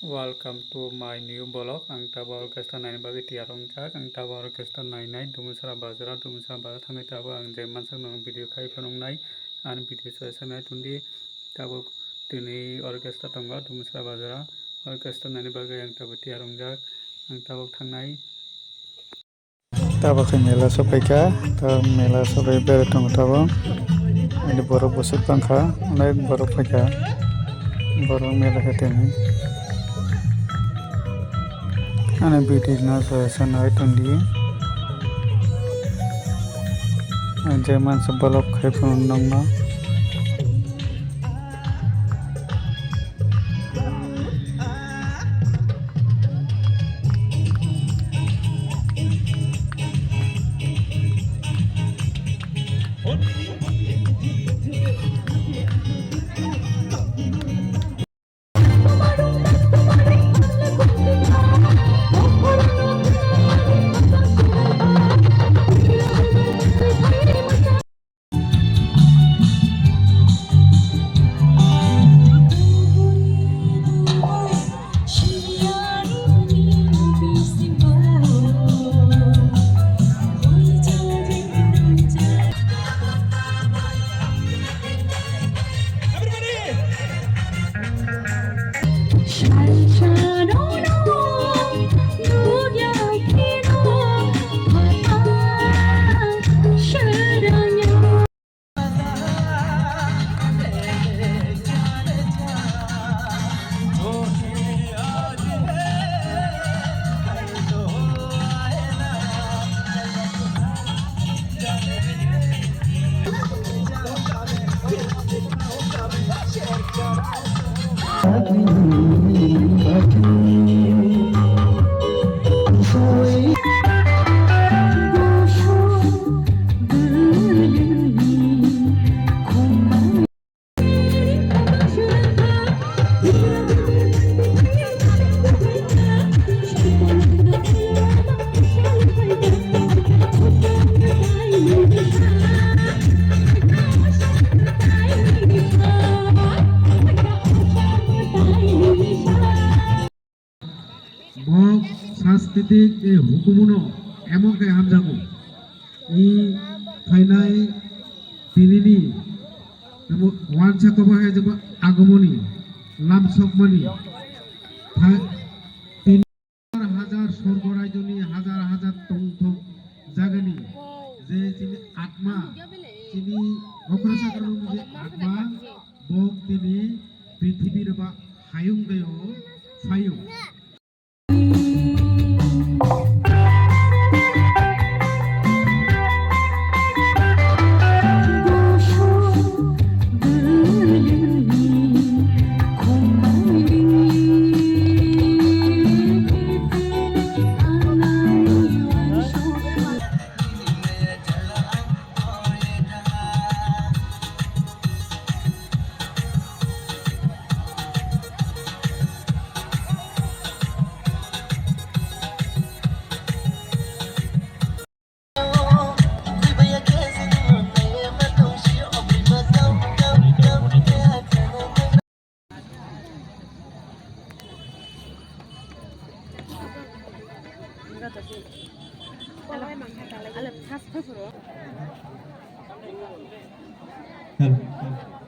Welcome to my new blog. Ang tabo orkestra naini bagi tiarong jak. Ang tabo orkestra nainai dumusara bazara thamai tabo ang je mansak nong video kai phonong nai an video sosanai tundi tabo tini orkestra tongo dumusara bazara orkestra naini bagi ang tabo tiarong jak. Ang tabo thangnai tabo ke mela sopaika ta mela sopai bere tong tabo ini borok busuk pangkha naik borok paika borok mela heteni ane beauty na sosanai tundi anje man sebalok khai phonong nong no सांस्कृतिक हुकुमुनो एमन के हामजागो ई फाइनाय तिनिनि नमो वानसा को बाहे जब आगमनी लामसकमनी तीन हजार स्वर्गराज्यनि हजार हजार तंथं जागानि जे तिनि आत्मा तिनि अग्रसाग्रनि जे आत्मा बक तिनि पृथ्वीर बा हायुं गयो फायो Hello.